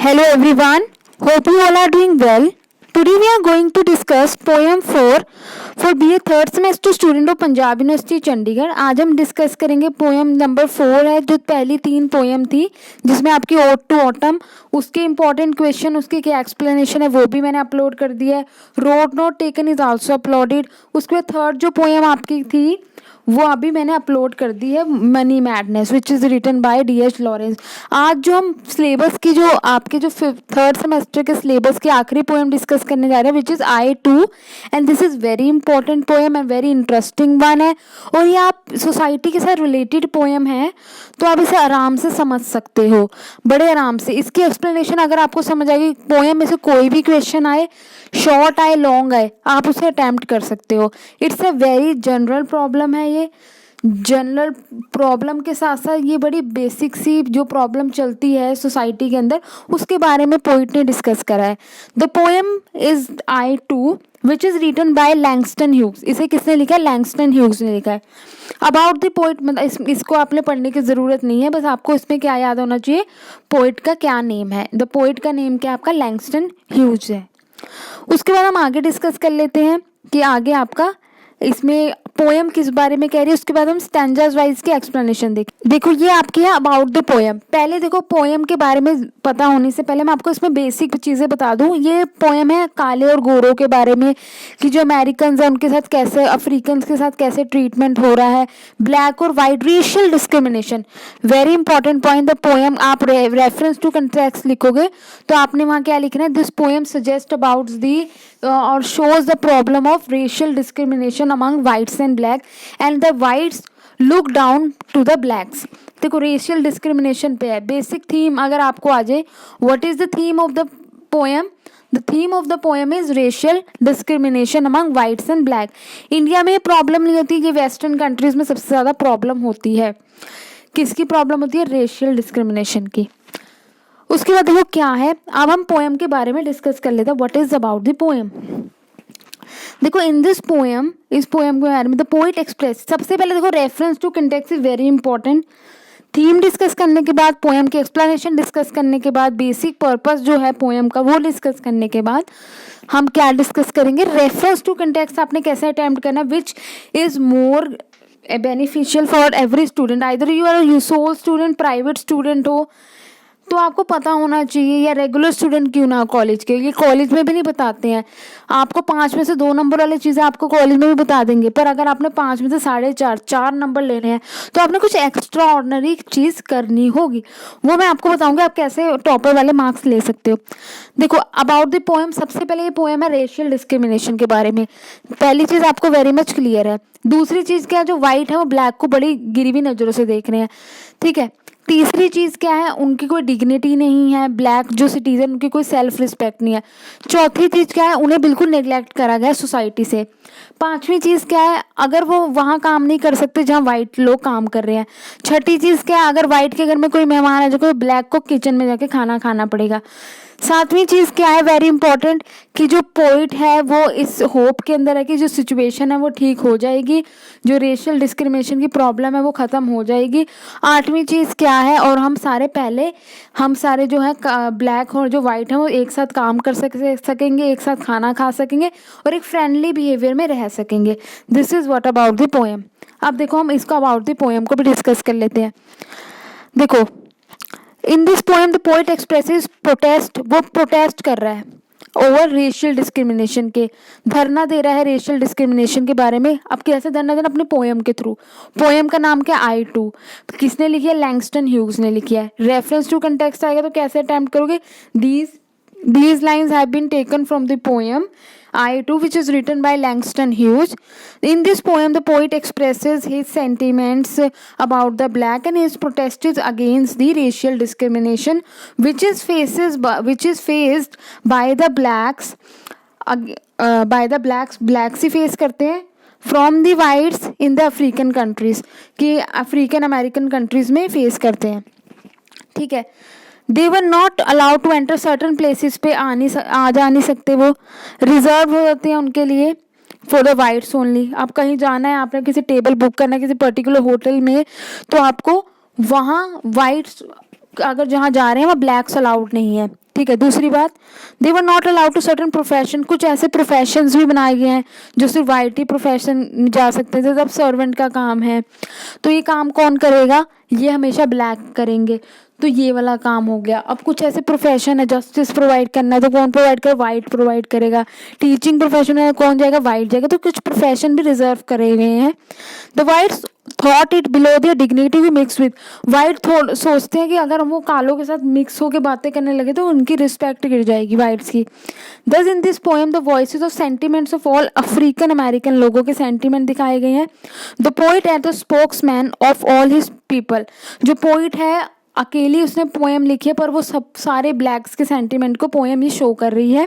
Hello everyone, hope you all are doing well. Today we are going to discuss poem 4 for BA third semester student of Punjab university Chandigarh. आज हम discuss करेंगे poem number 4 है, जो पहली 3 poem थी जिसमें आपकी ओड टू ऑटम, उसके इंपॉर्टेंट क्वेश्चन, उसकी क्या एक्सप्लेनेशन है वो भी मैंने अपलोड कर दिया है. Road not taken is also uploaded. उसके बाद थर्ड जो पोएम आपकी थी वो अभी मैंने अपलोड कर दी है, money madness, which is written by D.H. Lawrence. आज जो हम सिलेबस की जो आपके जो थर्ड सेमेस्टर के सिलेबस की आखिरी पोएम डिस्कस करने जा रहे हैं, which is I2, and this is very important poem and very interesting one है. और ये आप सोसाइटी के साथ रिलेटेड पोएम है, तो आप इसे आराम से समझ सकते हो, बड़े आराम से. इसकी एक्सप्लेनेशन अगर आपको समझ आएगी, पोएम में से कोई भी क्वेश्चन आए, शॉर्ट आए लॉन्ग आए, आप उसे अटैम्प्ट कर सकते हो. It's a very general problem है. ये जनरल प्रॉब्लम के साथ साथ ये बड़ी बेसिक सी जो प्रॉब्लम चलती है सोसाइटी के अंदर, उसके बारे में पोइट ने डिस्कस करा है. The poem is I2 which is written by Langston Hughes. इसे किसने लिखा है? लैंगस्टन ह्यूग्स ने लिखा है. अबाउट द पोइट, मतलब इसको आपने पढ़ने की ज़रूरत नहीं है, बस आपको इसमें क्या याद होना चाहिए, पोइट का क्या नेम है. द पोइट का नेम क्या आपका? लैंगस्टन ह्यूग्स है. उसके बाद हम आगे डिस्कस कर लेते हैं कि आगे आपका इसमें पोएम किस बारे में कह रही है. उसके बाद हम स्टैंजास वाइज की एक्सप्लेनेशन देखो ये आपकी है अबाउट द पोएम. पहले देखो पोएम के बारे में पता होने से पहले मैं आपको इसमें बेसिक चीज़ें बता दूं. ये पोएम है काले और गोरों के बारे में, कि जो अमेरिकन हैं उनके साथ कैसे, अफ्रीकन के साथ कैसे ट्रीटमेंट हो रहा है, ब्लैक और white, racial discrimination. Very important point. The poem आप रेफरेंस टू कंटेक्स्ट लिखोगे तो आपने वहाँ क्या लिखना है? This poem suggest about the or shows the problem of racial discrimination among whites and black and the whites look down to the blacks. देखो racial discrimination पे है. बेसिक थीम अगर आपको आ जाए, what is the theme of the poem? The theme of the poem is racial discrimination among whites and black. India में problem नहीं होती, ये वेस्टर्न कंट्रीज में सबसे ज़्यादा प्रॉब्लम होती है. किसकी प्रॉब्लम होती है? रेशियल डिस्क्रिमिनेशन की. उसके बाद देखो क्या है, अब हम पोएम के बारे में डिस्कस कर लेते हैं. What is about the poem? देखो इन दिस पोएम, इस पोएम के बारे में द पोइट एक्सप्रेस, सबसे पहले देखो reference to context is very important. Theme discuss करने के बाद, पोएम की एक्सप्लेनेशन डिस्कस करने के बाद, बेसिक पर्पस जो है पोएम का वो डिस्कस करने के बाद हम क्या डिस्कस करेंगे? रेफरेंस टू कंटेक्स्ट आपने कैसे अटेम्प्ट करना, which is more beneficial for every student. Either you are you sole student, private student हो तो आपको पता होना चाहिए, या रेगुलर स्टूडेंट क्यों ना कॉलेज के, ये कॉलेज में भी नहीं बताते हैं आपको. 5 में से 2 नंबर वाली चीज़ें आपको कॉलेज में भी बता देंगे, पर अगर आपने 5 में से 4.5 नंबर लेने हैं तो आपने कुछ एक्स्ट्रा ऑर्डिनरी चीज़ करनी होगी. वो मैं आपको बताऊंगी आप कैसे टॉपर वाले मार्क्स ले सकते हो. देखो अबाउट द पोएम, सबसे पहले ये पोएम है रेशियल डिस्क्रिमिनेशन के बारे में. पहली चीज़ आपको वेरी मच क्लियर है. दूसरी चीज़ क्या है, जो वाइट है वो ब्लैक को बड़ी गिरी हुई नज़रों से देख रहे हैं. ठीक है. तीसरी चीज़ क्या है, उनकी कोई डिग्निटी नहीं है. ब्लैक जो सिटीजन, उनकी कोई सेल्फ रिस्पेक्ट नहीं है. चौथी चीज़ क्या है, उन्हें बिल्कुल नेग्लेक्ट करा गया सोसाइटी से. पांचवी चीज़ क्या है, अगर वो वहाँ काम नहीं कर सकते जहाँ वाइट लोग काम कर रहे हैं. छठी चीज़ क्या है, अगर वाइट के घर में कोई मेहमान है जो कोई ब्लैक को किचन में जाके खाना खाना पड़ेगा. सातवीं चीज़ क्या है, वेरी इंपॉर्टेंट, कि जो पोइट है वो इस होप के अंदर है कि जो सिचुएशन है वो ठीक हो जाएगी, जो रेशियल डिस्क्रिमिनेशन की प्रॉब्लम है वो ख़त्म हो जाएगी. आठवीं चीज़ क्या है, और हम सारे जो है ब्लैक और जो वाइट हैं वो एक साथ काम कर सकेंगे, एक साथ खाना खा सकेंगे और एक फ्रेंडली बिहेवियर में रह सकेंगे. This is what about the poem. अब देखो हम इसको अबाउट द पोएम को भी डिस्कस कर लेते हैं. देखो in this poem the poet expresses protest, वो प्रोटेस्ट कर रहा है ओवर रेशियल डिस्क्रिमिनेशन के, धरना दे रहा है रेशियल डिस्क्रिमिनेशन के बारे में. अब कैसे धरना देना? अपने पोएम के थ्रू. पोएम का नाम क्या? I2. किसने लिखी है? लैंगस्टन ह्यूग्स ने लिखी है. रेफरेंस टू कंटेक्स्ट आएगा तो कैसे अटेम्प्ट करोगे? These lines have been taken from the poem I2, which is written by Langston Hughes. In this poem, the poet expresses his sentiments about the black and his protests against the racial discrimination which is faced by the blacks. Blacks he face करते हैं from the whites in the African countries, कि African American countries में face करते हैं. ठीक है. They were not allowed to enter certain places पे आ जा नहीं सकते, वो रिजर्व हो जाते हैं उनके लिए फॉर द वाइट्स ओनली. आप कहीं जाना है, आपने किसी टेबल बुक करना है किसी पर्टिकुलर होटल में, तो आपको वहाँ वाइट्स अगर जहाँ जा रहे हैं वहाँ ब्लैक्स अलाउड नहीं है. ठीक है। दूसरी बात, they were not allowed to certain profession, कुछ ऐसे प्रोफेशंस भी बनाए गए हैं जो सिर्फ वाइट ही प्रोफेशन जा सकते थे। जब सर्वेंट का काम है तो ये काम कौन करेगा, ये हमेशा ब्लैक करेंगे, तो ये वाला काम हो गया। अब कुछ ऐसे प्रोफेशन है, जस्टिस प्रोवाइड करना है तो कौन प्रोवाइड करे, वाइट प्रोवाइड करेगा। टीचिंग प्रोफेशन है, कौन जाएगा, वाइट जाएगा। तो कुछ प्रोफेशन भी रिजर्व करे हुए हैं। The whites thought it below their dignity भी मिक्स विद, वाइट सोचते हैं कि अगर वो कालों के साथ मिक्स होकर बातें करने लगे तो उनकी रिस्पेक्ट गिर जाएगी वाइट्स की। दस इन this poem the voices of sentiments of all African American लोगों के सेंटिमेंट दिखाए गए हैं। The poet at the spokesman of all his people, जो पोइट है अकेली उसने पोएम लिखी है पर वो सब सारे ब्लैक्स के सेंटिमेंट को पोएम ही शो कर रही है।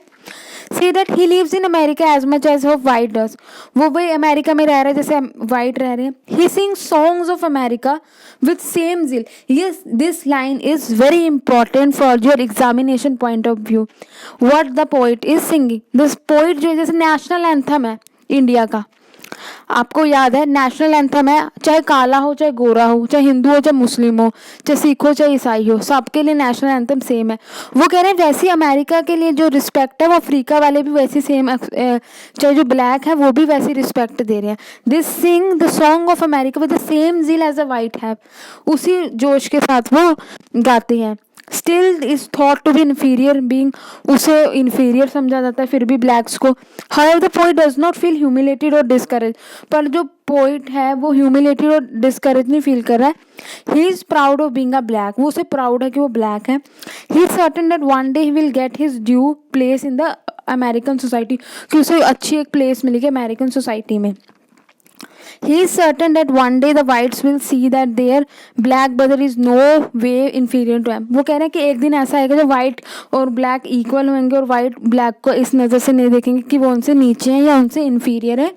See that he lives in America as much as white does, वो भाई अमेरिका में रह रहे हैं जैसे वाइट रह रहे हैं। He sing songs of America with same zeal, yes this line is very important for your examination point of view. What the poet is singing, this poet जो है जैसे नेशनल एंथम है इंडिया का, आपको याद है नेशनल एंथम है, चाहे काला हो चाहे गोरा हो, चाहे हिंदू हो चाहे मुस्लिम हो, चाहे सिख हो चाहे ईसाई हो, सबके लिए नेशनल एंथम सेम है। वो कह रहे हैं वैसी अमेरिका के लिए जो रिस्पेक्ट है वो अफ्रीका वाले भी वैसी सेम, चाहे जो ब्लैक है वो भी वैसी रिस्पेक्ट दे रहे हैं। This sing the song of America with the same zeal as a white have, उसी जोश के साथ वो गाते हैं। Still is thought to be inferior being, उसे इन्फीरियर समझा जाता है फिर भी ब्लैक्स को। However the poet does not feel humiliated और डिस्करेज, पर जो पोइट है वो ह्यूमिलेटेड और डिस्करेज नहीं फील कर रहा है। He is proud of being a black, वो उसे प्राउड है कि वो ब्लैक है। He is certain that one day he will get his due place in the American society, कि उसे अच्छी एक प्लेस मिलेगी अमेरिकन सोसाइटी में। He is certain that one day the whites will see that their black brother is no way inferior to him. वो कह रहे हैं कि एक दिन ऐसा आएगा जब white और black equal होंगे और white black को इस नज़र से नहीं देखेंगे कि वो उनसे नीचे हैं या उनसे inferior है,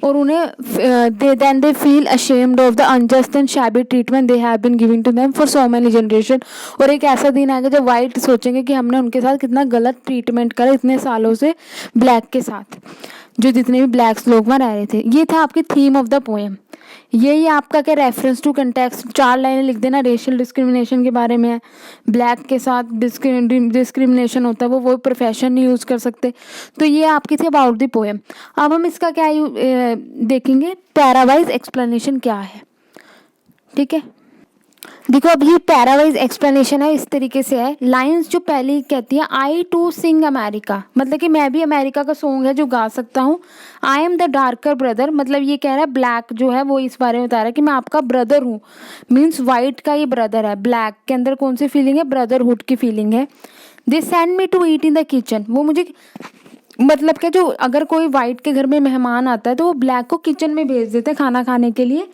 और उन्हें then they feel ashamed of the unjust and shabby treatment they have been giving to them for so many generation। और एक ऐसा दिन आएगा जब white सोचेंगे कि हमने उनके साथ कितना गलत ट्रीटमेंट करा इतने सालों से black के साथ, जो जितने भी ब्लैक्स लोग वहाँ रह रहे थे। ये था आपकी थीम ऑफ द पोएम। यही आपका क्या रेफरेंस टू कंटेक्स्ट, 4 लाइनें लिख देना। रेशियल डिस्क्रिमिनेशन के बारे में है, ब्लैक के साथ डिस्क्रिमिनेशन होता है, वो प्रोफेशन नहीं यूज़ कर सकते। तो ये आपकी थी अबाउट द पोएम। अब हम इसका क्या देखेंगे, पैरावाइज एक्सप्लेनेशन क्या है। ठीक है, देखो अब ये पैरावाइज एक्सप्लेनेशन है, इस तरीके से है। लाइंस जो पहली कहती है, आई टू सिंग अमेरिका, मतलब कि मैं भी अमेरिका का सॉन्ग है जो गा सकता हूँ। I am the darker brother, मतलब ये कह रहा है ब्लैक जो है वो इस बारे में बता रहा है कि मैं आपका ब्रदर हूँ, मीन्स वाइट का ये ब्रदर है। ब्लैक के अंदर कौन सी फीलिंग है, ब्रदरहुड की फीलिंग है। They send me to eat in the kitchen, वो मुझे मतलब क्या, जो अगर कोई वाइट के घर में मेहमान आता है तो वो ब्लैक को किचन में भेज देते हैं खाना खाने के लिए।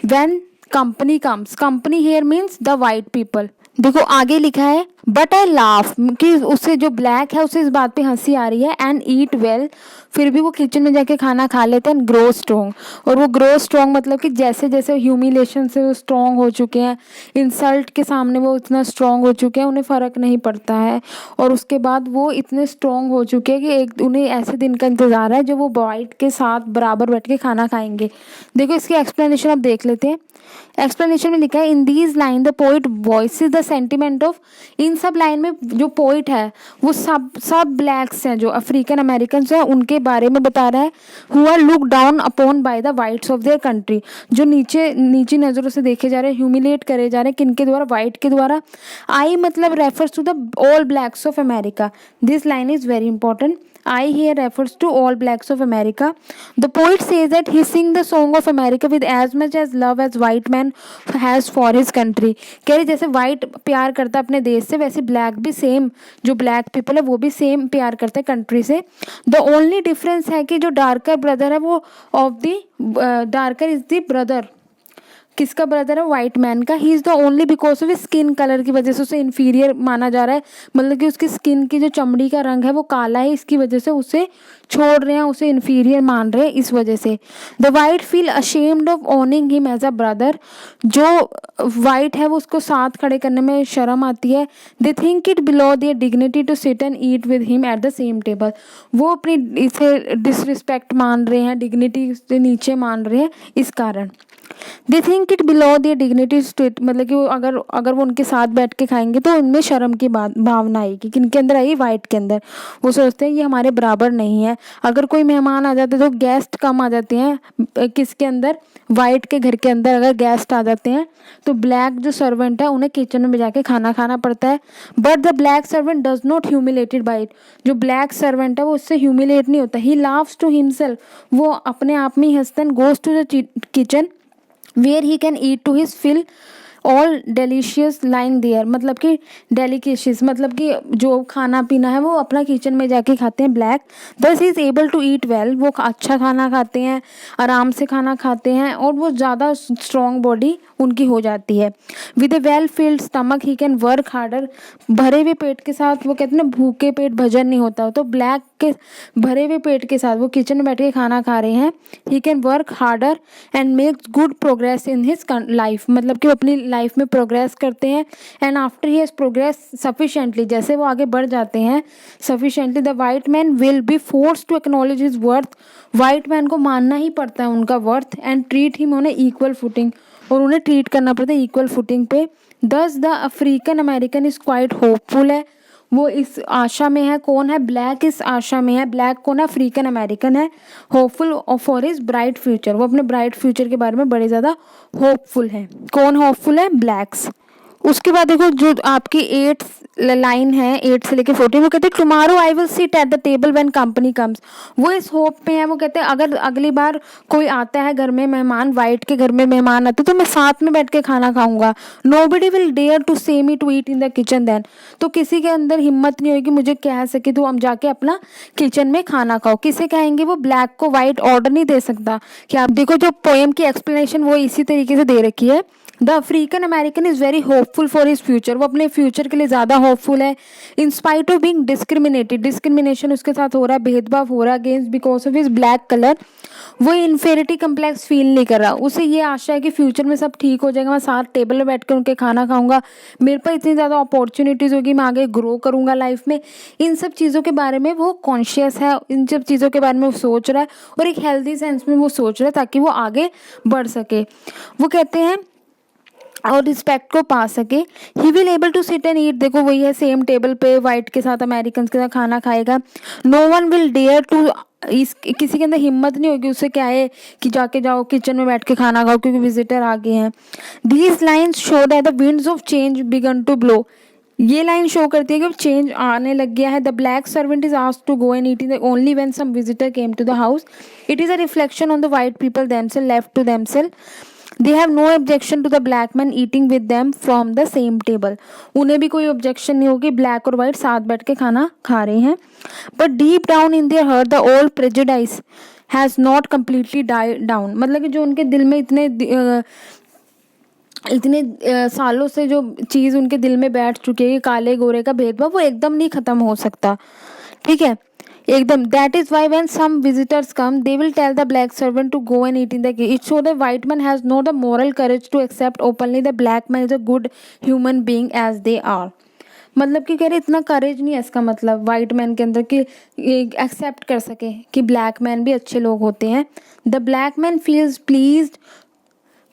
When company comes, company here means the white people. देखो आगे लिखा है, बट आई लाफ, कि उससे जो ब्लैक है उसे इस बात पे हंसी आ रही है। एंड ईट वेल, फिर भी वो किचन में जाके खाना खा लेते हैं। ग्रो स्ट्रॉन्ग, और वो ग्रो स्ट्रॉन्ग मतलब कि जैसे जैसे ह्यूमिलेशन से वो स्ट्रॉन्ग हो चुके हैं, इंसल्ट के सामने वो इतना स्ट्रॉन्ग हो चुके हैं उन्हें फ़र्क नहीं पड़ता है। और उसके बाद वो इतने स्ट्रॉन्ग हो चुके हैं कि एक उन्हें ऐसे दिन का इंतज़ार है जब वो वाइट के साथ बराबर बैठ के खाना खाएंगे। देखो इसकी एक्सप्लेनेशन अब देख लेते हैं। एक्सप्लेनेशन में लिखा है, in these line the poet voices the sentiment of, इन सब लाइन में जो पोइट है वो सब ब्लैक्स हैं जो अफ्रीकन अमेरिकन हैं उनके बारे में बता रहा है। Who are look down upon by the whites of their country, जो नीची नज़रों से देखे जा रहे हैं, ह्यूमिलेट करे जा रहे हैं, किनके द्वारा, वाइट के द्वारा। आई मतलब refers to the all blacks of America, this line is very important. I here refers to all blacks of America. The poet says that he sing the song of America with as much as love as white man has for his country. कह रहे जैसे white प्यार करता है अपने देश से, वैसे black भी सेम, जो black people है वो भी सेम प्यार करते हैं कंट्री से। The only difference है कि जो darker brother है वो of the darker is the brother, किसका ब्रदर है, वाइट मैन का। He is the only because of skin colour की वजह से उसे इन्फीरियर माना जा रहा है, मतलब कि उसकी स्किन की जो चमड़ी का रंग है वो काला है, इसकी वजह से उसे छोड़ रहे हैं, उसे इन्फीरियर मान रहे हैं इस वजह से। The white feel ashamed of owning him as a brother, जो वाइट है वो उसको साथ खड़े करने में शर्म आती है। They think it below their dignity to sit and eat with him at the same table, वो अपनी इसे डिसरिस्पेक्ट मान रहे हैं, डिग्निटी से नीचे मान रहे हैं इस कारण। They think think it below their dignity state, मतलब कि वो अगर वो उनके साथ बैठ के खाएंगे तो उनमें शर्म की भावना आएगी। किनके अंदर आई? वाइट के अंदर। वो सोचते हैं ये हमारे बराबर नहीं है। अगर कोई मेहमान आ जाते तो गेस्ट कम आ जाते हैं, किसके अंदर? वाइट के घर के अंदर अगर गेस्ट आ जाते हैं तो ब्लैक जो सर्वेंट है उन्हें किचन में जाके खाना खाना पड़ता है। But the black servant does not humiliated by it. जो ब्लैक सर्वेंट है वो उससे ह्यूमिलेट नहीं होता। ही लाव्स टू हिमसेल्फ, वो अपने आप में ही हंसता है। Goes to the kitchen where he can eat to his fill all delicious lying there, मतलब कि डेलिकेशियस, मतलब कि जो खाना पीना है वो अपना किचन में जाके खाते हैं black. Thus is able to eat well, वो अच्छा खाना खाते हैं, आराम से खाना खाते हैं और वो ज़्यादा स्ट्रॉन्ग बॉडी उनकी हो जाती है। With A well field stomach he can work harder, भरे हुए पेट के साथ, वो कहते हैं ना भूखे पेट भजन नहीं होता, तो ब्लैक के भरे हुए पेट के साथ वो किचन में बैठ के खाना खा रहे हैं। He can work harder and makes good progress in his life, मतलब कि वो अपनी लाइफ में प्रोग्रेस करते हैं। And after he has progress sufficiently, जैसे वो आगे बढ़ जाते हैं sufficiently, the white man will be force to acknowledge his worth, white man को मानना ही पड़ता है उनका worth, and treat him on equal footing, और उन्हें ट्रीट करना पड़ता है इक्वल फुटिंग पे। दस the African American is quite hopeful है, वो इस आशा में है। कौन है? ब्लैक इस आशा में है। ब्लैक कौन है? अफ्रीकन अमेरिकन है। Hopeful for his bright future, वो अपने ब्राइट फ्यूचर के बारे में बड़े ज़्यादा होपफुल है। कौन होपफुल है? ब्लैक्स। उसके बाद देखो जो आपकी 8th लाइन है 8 से लेकर 14, वो कहते हैं tomorrow I will sit at the table when company comes, वो इस होप में है। वो कहते हैं अगर अगली बार कोई आता है घर में मेहमान, वाइट के घर में मेहमान आते तो मैं साथ में बैठ के खाना खाऊंगा। Nobody will dare to say me to eat in the kitchen then, तो किसी के अंदर हिम्मत नहीं होगी मुझे कह सके तो हम जाके अपना किचन में खाना खाओ। किसे कहेंगे? वो ब्लैक को वाइट ऑर्डर नहीं दे सकता। कि आप देखो जो पोएम की एक्सप्लेनेशन वो इसी तरीके से दे रखी है। The African American is very hopeful for his future, वो अपने फ्यूचर के लिए ज़्यादा होपफुल है। In spite of being discriminated, discrimination उसके साथ हो रहा है, भेदभाव हो रहा है against because of his black colour, वो इन्फेरिटी कम्प्लेक्स फील नहीं कर रहा। उसे ये आशा है कि फ्यूचर में सब ठीक हो जाएगा, मैं साथ टेबल में बैठ कर उनके खाना खाऊंगा, मेरे पर इतनी ज़्यादा अपॉर्चुनिटीज़ होगी, मैं आगे ग्रो करूंगा लाइफ में। इन सब चीज़ों के बारे में वो कॉन्शियस है, इन सब चीज़ों के बारे में वो सोच रहा है और एक हेल्दी सेंस में वो सोच रहा है ताकि वो आगे बढ़ सके। वो कहते हैं और रिस्पेक्ट को पा सके। He will able to sit and eat, देखो वही है सेम टेबल पे वाइट के साथ अमेरिकन के साथ खाना खाएगा। No one will dare to, इस किसी के अंदर हिम्मत नहीं होगी उससे क्या है कि जाके जाओ किचन में बैठ के खाना खाओ क्योंकि विजिटर आ गए हैं। These lines show that the winds of change began to blow, ये लाइन शो करती है कि चेंज आने लग गया है। The black servant is asked to go and eat in only when some visitor came to the house, it is a reflection on the white people themself left to themself. They have no objection to the black man eating with them from the same table, उन्हें भी कोई objection नहीं होगी black और white साथ बैठ के खाना खा रहे हैं। But deep down in their heart the old prejudice has not completely died down, मतलब कि जो उनके दिल में इतने सालों से जो चीज़ उनके दिल में बैठ चुकी है काले गोरे का भेदभाव, वो एकदम नहीं ख़त्म हो सकता। ठीक है एकदम। That is why when some visitors come they will tell the black servant to go and eat in the kitchen. It show the white man has not the moral courage to accept openly the black man is a good human being as they are, मतलब कि कह रहे इतना करेज नहीं है इसका मतलब white man के अंदर कि एक्सेप्ट कर सके कि ब्लैक मैन भी अच्छे लोग होते हैं। The black man feels pleased,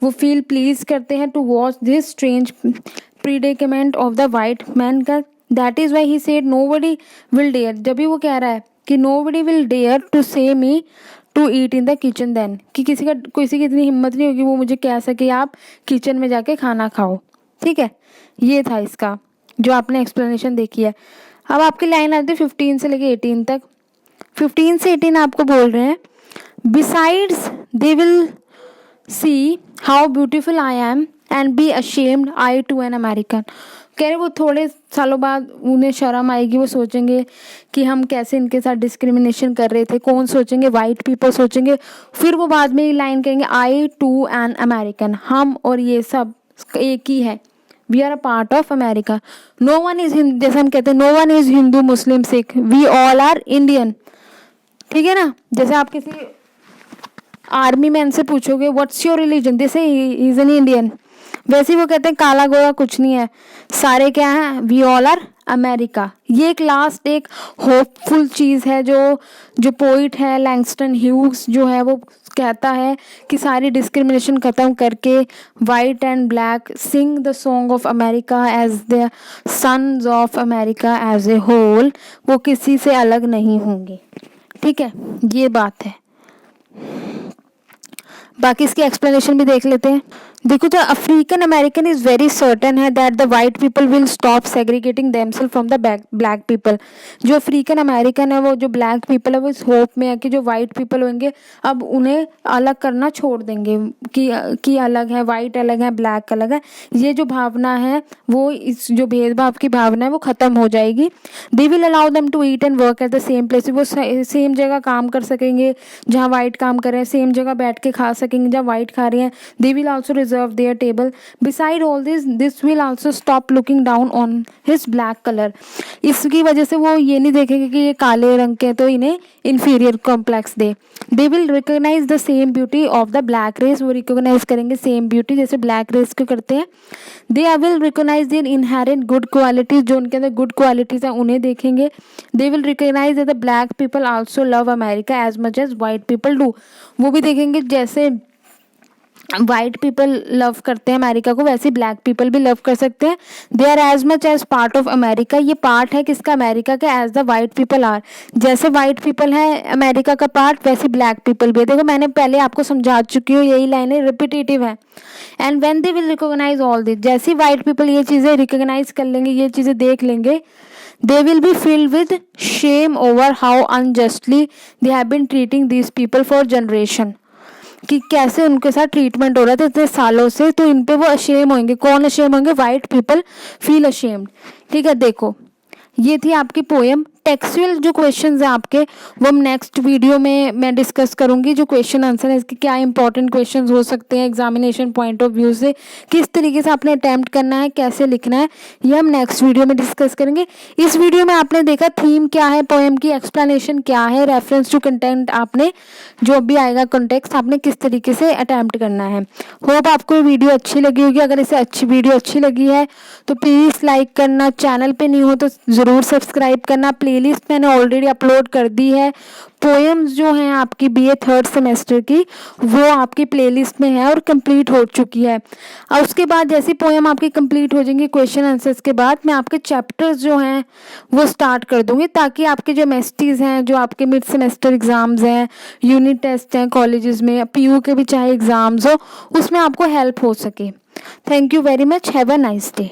वो फील प्लीज करते हैं to watch this strange predicament of the white man का। That is why he said nobody will dare, जब भी वो कह रहा है कि nobody will dare to say me to eat in the kitchen then, कि किसी की इतनी हिम्मत नहीं होगी वो मुझे कह सके आप किचन में जाके खाना खाओ। ठीक है ये था इसका जो आपने एक्सप्लेनेशन देखी है। अब आपकी लाइन आती है 15 से लेके 18 तक। 15 से 18 आपको बोल रहे हैं besides they will see how beautiful I am and be ashamed I to an American, कह रहे वो थोड़े सालों बाद उन्हें शर्म आएगी, वो सोचेंगे कि हम कैसे इनके साथ डिस्क्रिमिनेशन कर रहे थे। कौन सोचेंगे? वाइट पीपल सोचेंगे। फिर वो बाद में ये लाइन कहेंगे आई टू एन अमेरिकन, हम और ये सब एक ही है, we are a part of America. No one is, जैसे हम कहते हैं no one is Hindu Muslim Sikh, we all are Indian. ठीक है ना, जैसे आप किसी आर्मी मैन से पूछोगे व्हाट्स योर रिलीजन, जैसे ही इज एन इंडियन, वैसे ही वो कहते हैं काला गोरा कुछ नहीं है, सारे क्या हैं, वी ऑल आर अमेरिका। ये एक लास्ट एक होपफुल चीज़ है जो पोइट है लैंगस्टन ह्यूज जो है वो कहता है कि सारी डिस्क्रिमिनेशन ख़त्म करके white and black sing the song of America as the sons of America as a whole, वो किसी से अलग नहीं होंगे। ठीक है, ये बात है। बाकी इसकी एक्सप्लेनेशन भी देख लेते हैं। देखो, the African American is very certain है that the white people will stop segregating themself from the black people. जो अफ्रीकन अमेरिकन है, वो जो ब्लैक पीपल है, वो इस होप में है कि जो वाइट पीपल होंगे अब उन्हें अलग करना छोड़ देंगे कि अलग है, वाइट अलग है, ब्लैक अलग है। ये जो भावना है, वो इस जो भेदभाव की भावना है, वो ख़त्म हो जाएगी। They will allow them to eat and work at the same place. वो सेम जगह काम कर सकेंगे जहाँ वाइट काम कर रहे हैं, सेम जगह बैठ के खा सकेंगे जहाँ वाइट खा रहे हैं। They will also reserve their table. Beside all this will also stop looking down on his black colour. इसकी वजह से वो ये नहीं देखेंगे कि ये काले रंग के, तो इन्हें इन्फीरियर कॉम्प्लेक्स दे। They will recognise the same beauty of the black race. वो रिकोगनाइज करेंगे सेम ब्यूटी जैसे ब्लैक रेस को करते हैं। They will recognise their inherent good qualities, जो उनके अंदर गुड क्वालिटीज हैं उन्हें देखेंगे। They will recognise that the black people also love America as much as white people do. वो भी देखेंगे जैसे वाइट पीपल लव करते हैं अमेरिका को, वैसे ब्लैक पीपल भी लव कर सकते हैं। They are as much as part of America. ये पार्ट है किसका, अमेरिका का, as the white people are. जैसे वाइट पीपल है अमेरिका का पार्ट, वैसे ब्लैक पीपल भी है। देखो, मैंने पहले आपको समझा चुकी हूँ, यही लाइनें रिपीटेटिव है। And when they will recognise all this, जैसे वाइट पीपल ये चीज़ें रिकॉग्नाइज कर लेंगे, ये चीज़ें देख लेंगे, they will be filled with shame over how unjustly they have been treating these people for generation। कि कैसे उनके साथ ट्रीटमेंट हो रहा था इतने सालों से, तो इन पे वो अशेम होंगे। कौन अशेम होंगे, वाइट पीपल फील अशेम्ड। ठीक है, देखो ये थी आपकी पोएम। टेक्सुअल जो क्वेश्चंस हैं आपके, वो हम नेक्स्ट वीडियो में मैं डिस्कस करूंगी। जो क्वेश्चन आंसर है इसके, क्या इंपॉर्टेंट क्वेश्चंस हो सकते हैं एग्जामिनेशन पॉइंट ऑफ व्यू से, किस तरीके से आपने अटैम्प्ट करना है, कैसे लिखना है, ये हम नेक्स्ट वीडियो में डिस्कस करेंगे। इस वीडियो में आपने देखा थीम क्या है पोएम की, एक्सप्लेनेशन क्या है, रेफरेंस टू कंटेंट, आपने जो भी आएगा कॉन्टेक्स्ट आपने किस तरीके से अटैम्प्ट करना है। होप आपको ये वीडियो अच्छी लगी होगी। अगर इसे वीडियो अच्छी लगी है तो प्लीज़ लाइक करना, चैनल पे नहीं हो तो ज़रूर सब्सक्राइब करना। प्लेलिस्ट मैंने ऑलरेडी अपलोड कर दी है। पोएम्स जो हैं आपकी बीए थर्ड सेमेस्टर की, वो आपकी प्लेलिस्ट में है और कंप्लीट हो चुकी है। और उसके बाद जैसी पोएम आपकी कंप्लीट हो जाएंगी क्वेश्चन आंसर्स के बाद, मैं आपके चैप्टर्स जो हैं वो स्टार्ट कर दूंगी, ताकि आपके जो एमएसटीज हैं, जो आपके मिड सेमेस्टर एग्जाम्स हैं, यूनिट टेस्ट हैं कॉलेजेस में, पीयू के भी चाहे एग्जाम्स हो, उसमें आपको हेल्प हो सके। Thank you very much, have a nice day.